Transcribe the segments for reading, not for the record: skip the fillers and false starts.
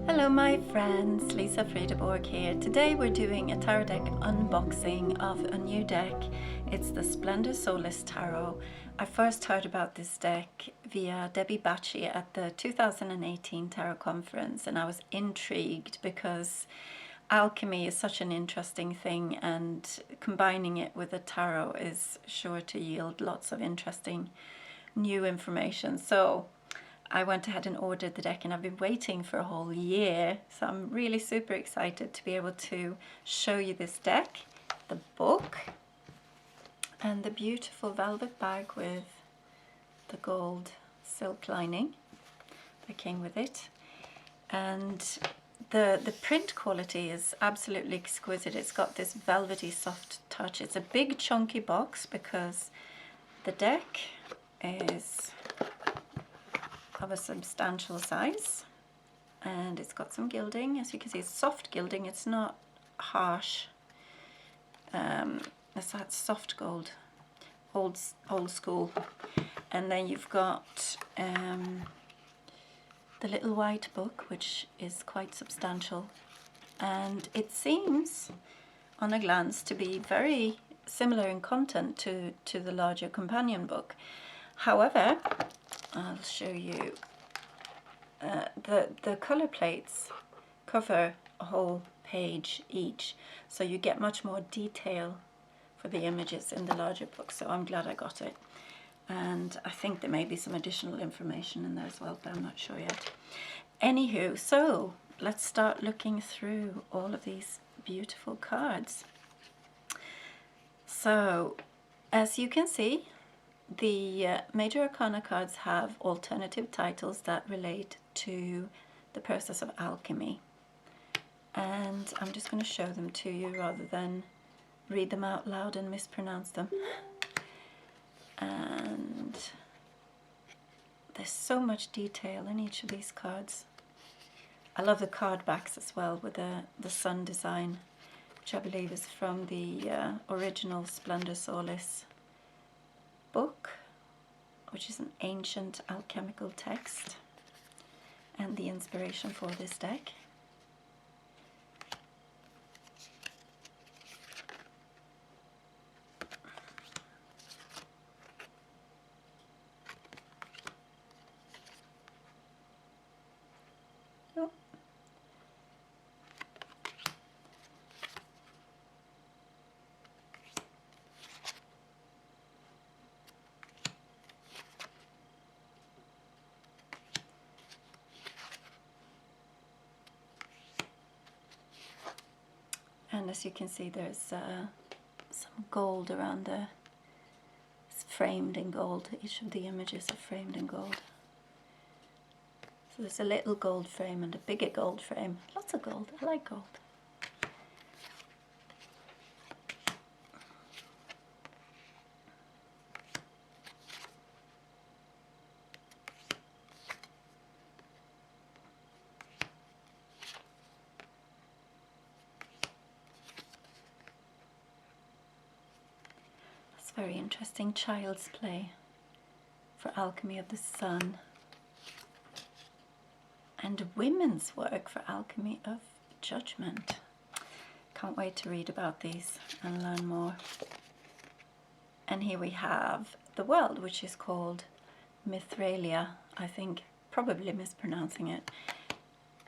Hello my friends, Lisa Friedeborg here. Today we're doing a tarot deck unboxing of a new deck. It's the Splendor Solis Tarot. I first heard about this deck via Debbie Bacci at the 2018 Tarot Conference, and I was intrigued because alchemy is such an interesting thing, and combining it with the tarot is sure to yield lots of interesting new information. So I went ahead and ordered the deck, and I've been waiting for a whole year, so I'm really super excited to be able to show you this deck, the book, and the beautiful velvet bag with the gold silk lining that came with it. And the print quality is absolutely exquisite. It's got this velvety soft touch. It's a big chunky box because the deck is of a substantial size, and it's got some gilding. As you can see, it's soft gilding, it's not harsh. It's that soft gold, old school. And then you've got the little white book, which is quite substantial, and it seems on a glance to be very similar in content to the larger companion book. However, I'll show you, the color plates cover a whole page each, so you get much more detail for the images in the larger book, so I'm glad I got it. And I think there may be some additional information in there as well, but I'm not sure yet. Anywho, so let's start looking through all of these beautiful cards. So as you can see, the Major Arcana cards have alternative titles that relate to the process of alchemy. And I'm just going to show them to you rather than read them out loud and mispronounce them. And there's so much detail in each of these cards. I love the card backs as well with the sun design, which I believe is from the original Splendor Solis book, which is an ancient alchemical text and the inspiration for this deck. Oh. And as you can see, there's some gold around there. It's framed in gold. Each of the images are framed in gold. So there's a little gold frame and a bigger gold frame. Lots of gold. I like gold. Very interesting child's play for alchemy of the sun, and women's work for alchemy of judgment. Can't wait to read about these and learn more. And here we have the world, which is called Mithralia, I think, probably mispronouncing it.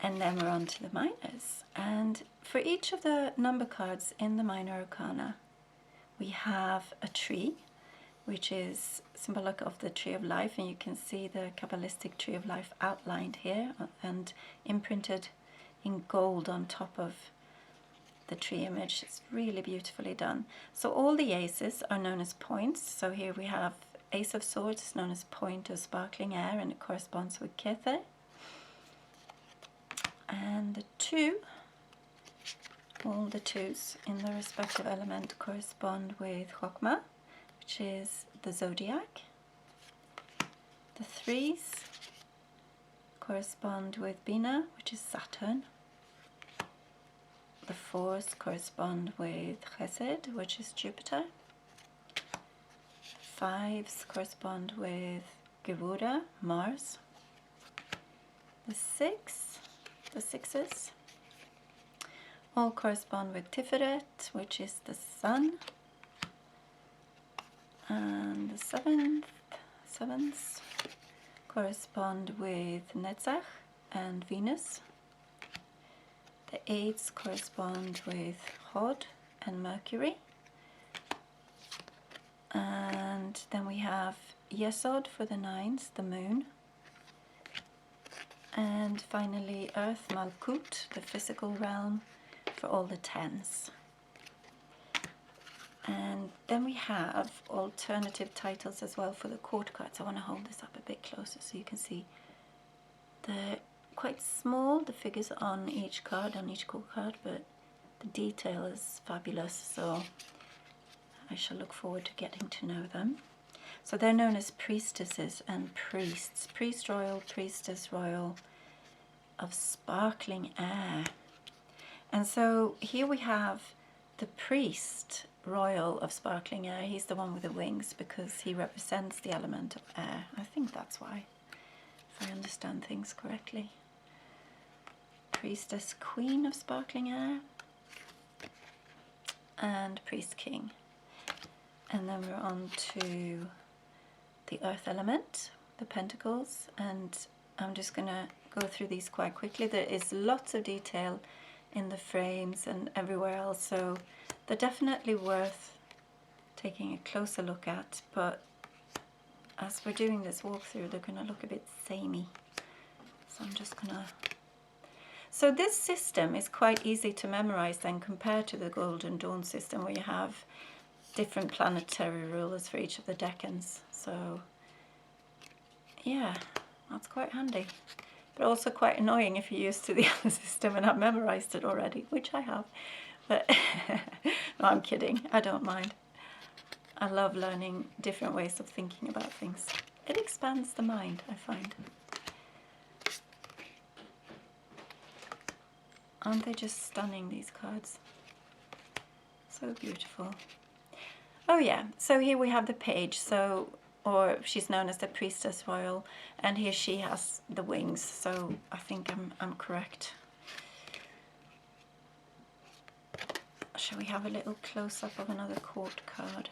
And then we're on to the minors, and for each of the number cards in the minor arcana we have a tree, which is symbolic of the tree of life, and you can see the Kabbalistic tree of life outlined here and imprinted in gold on top of the tree image. It's really beautifully done. So all the aces are known as points. So here we have Ace of Swords, is known as point of sparkling air, and it corresponds with Kether. And the two, all the twos in the respective element correspond with Chokmah, which is the zodiac. The threes correspond with Bina, which is Saturn. The fours correspond with Chesed, which is Jupiter. The fives correspond with Gevura, Mars. The six the sixes. All correspond with Tiferet, which is the sun. And the sevens correspond with Netzach and Venus. The eights correspond with Hod and Mercury. And then we have Yesod for the nines, the moon. And finally Earth Malkut, the physical realm, for all the tens. And then we have alternative titles as well for the court cards. I want to hold this up a bit closer so you can see. They're quite small, the figures on each card, on each court card, but the detail is fabulous, so I shall look forward to getting to know them. So they're known as priestesses and priests. Priest royal, priestess royal of sparkling air. And so here we have the priest royal of sparkling air. He's the one with the wings because he represents the element of air. I think that's why, if I understand things correctly. Priestess queen of sparkling air and priest king. And then we're on to the earth element, the pentacles, and I'm just going to go through these quite quickly. There is lots of detail in the frames and everywhere else, so they're definitely worth taking a closer look at, but as we're doing this walkthrough they're going to look a bit samey, so I'm just going to... So this system is quite easy to memorize then compared to the Golden Dawn system where you have different planetary rulers for each of the decans. So yeah, that's quite handy, but also quite annoying if you're used to the other system and have memorized it already, which I have. But no, I'm kidding, I don't mind. I love learning different ways of thinking about things. It expands the mind, I find. Aren't they just stunning, these cards? So beautiful. Oh yeah, so here we have the page, so, or she's known as the priestess royal, and here she has the wings, so I think I'm correct. Shall we have a little close-up of another court card?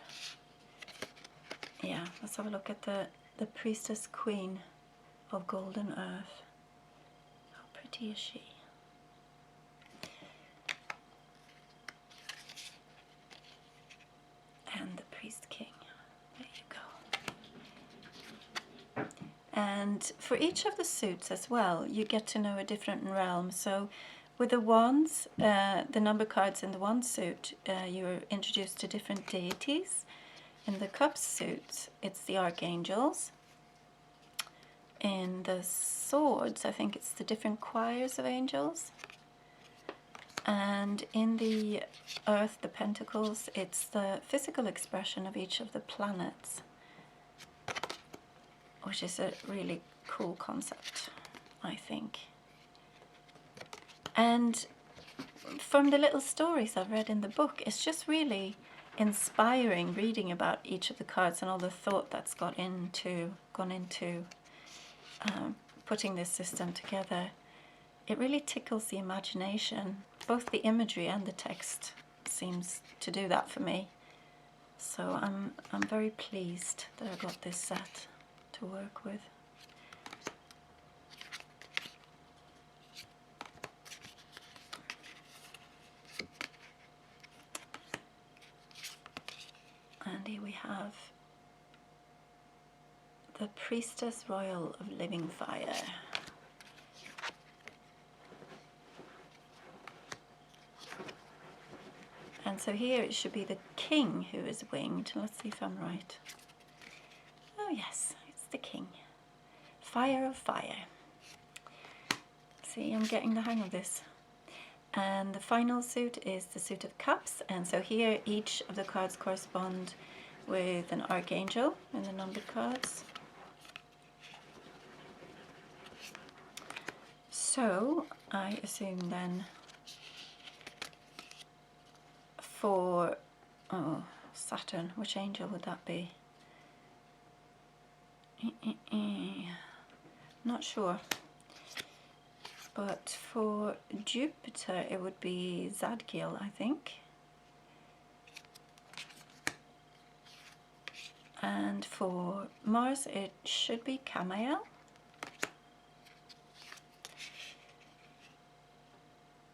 Yeah, let's have a look at the priestess queen of Golden Earth. How pretty is she? And the priest king. There you go. And for each of the suits as well, you get to know a different realm. So with the wands, the number cards in the wand suit, you're introduced to different deities. In the cups suit, it's the archangels. In the swords, I think it's the different choirs of angels. And in the earth, the pentacles, it's the physical expression of each of the planets, which is a really cool concept, I think. And from the little stories I've read in the book, it's just really inspiring reading about each of the cards and all the thought that's gone into putting this system together. It really tickles the imagination. Both the imagery and the text seems to do that for me. So I'm very pleased that I got this set to work with. And here we have the Priestess Royal of Living Fire. And so here it should be the king who is winged. Let's see if I'm right. Oh yes, it's the king. Fire of fire. See, I'm getting the hang of this. And the final suit is the suit of cups. And so here each of the cards correspond with an archangel in the numbered cards. So I assume then for Saturn, which angel would that be? Not sure. but for Jupiter it would be Zadkiel, I think. And for Mars it should be Camael.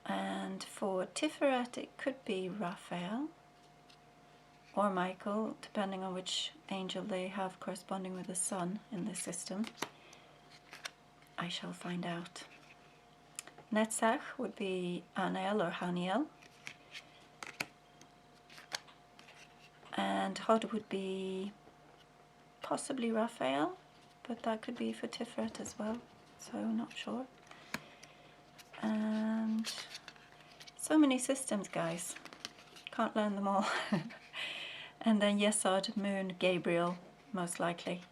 And for Tiferet it could be Raphael or Michael, depending on which angel they have corresponding with the sun in the system. I shall find out. Netzach would be Anael or Haniel. And Hod would be possibly Raphael, but that could be for Tiferet as well, so not sure. And so many systems, guys. Can't learn them all. And then Yesod, Moon, Gabriel, most likely.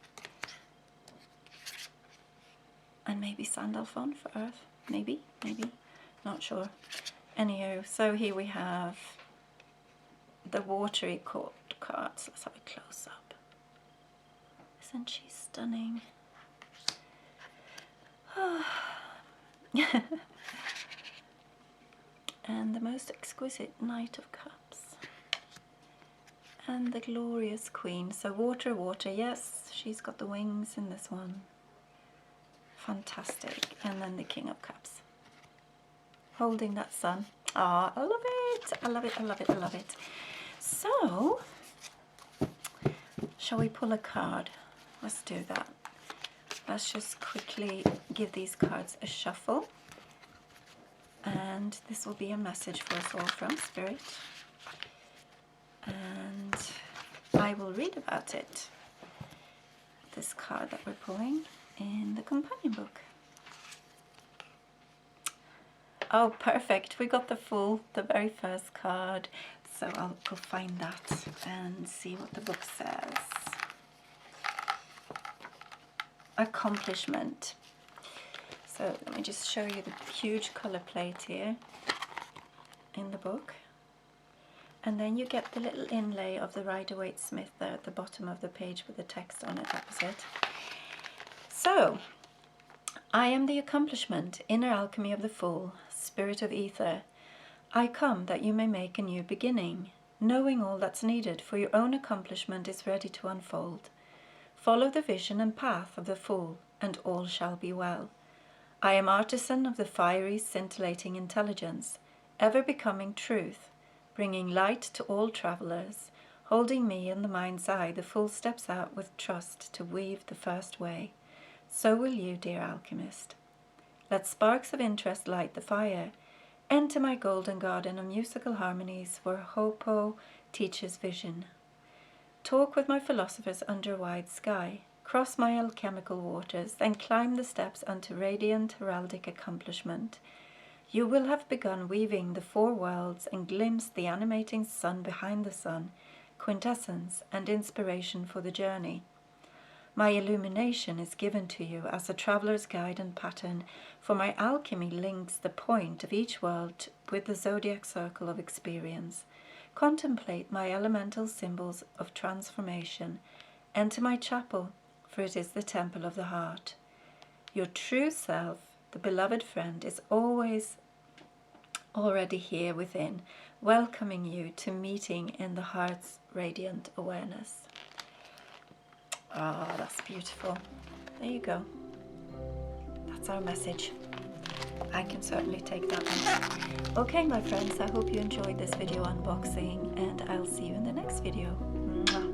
And maybe Sandalphon for Earth. Maybe, not sure. Anywho, so here we have the watery court cards. Let's have a close up. Isn't she stunning? And the most exquisite Knight of Cups. And the glorious Queen. So water, water, yes, she's got the wings in this one. Fantastic. And then the King of Cups. Holding that sun. Ah, I love it. I love it, I love it, I love it. So, shall we pull a card? Let's do that. Let's just quickly give these cards a shuffle. And this will be a message for us all from Spirit. And I will read about it. This card that we're pulling in the companion book. Oh, perfect. We got the Fool, the very first card. So I'll go find that and see what the book says. Accomplishment. So let me just show you the huge colour plate here in the book. And then you get the little inlay of the Rider-Waite-Smith there at the bottom of the page with the text on it. That was it. So, I am the accomplishment, inner alchemy of the Fool, spirit of ether. I come that you may make a new beginning, knowing all that's needed for your own accomplishment is ready to unfold. Follow the vision and path of the Fool, and all shall be well. I am artisan of the fiery, scintillating intelligence, ever becoming truth, bringing light to all travellers. Holding me in the mind's eye, the Fool steps out with trust to weave the first way. So will you, dear alchemist. Let sparks of interest light the fire. Enter my golden garden of musical harmonies where Hopo teaches vision. Talk with my philosophers under a wide sky. Cross my alchemical waters, then climb the steps unto radiant heraldic accomplishment. You will have begun weaving the four worlds and glimpsed the animating sun behind the sun, quintessence and inspiration for the journey. My illumination is given to you as a traveller's guide and pattern, for my alchemy links the point of each world with the zodiac circle of experience. Contemplate my elemental symbols of transformation. Enter my chapel, for it is the temple of the heart. Your true self, the beloved friend, is already here within, welcoming you to meeting in the heart's radiant awareness. Ah, that's beautiful. There you go. That's our message. I can certainly take that one. Okay, my friends, I hope you enjoyed this video unboxing, and I'll see you in the next video. Mwah.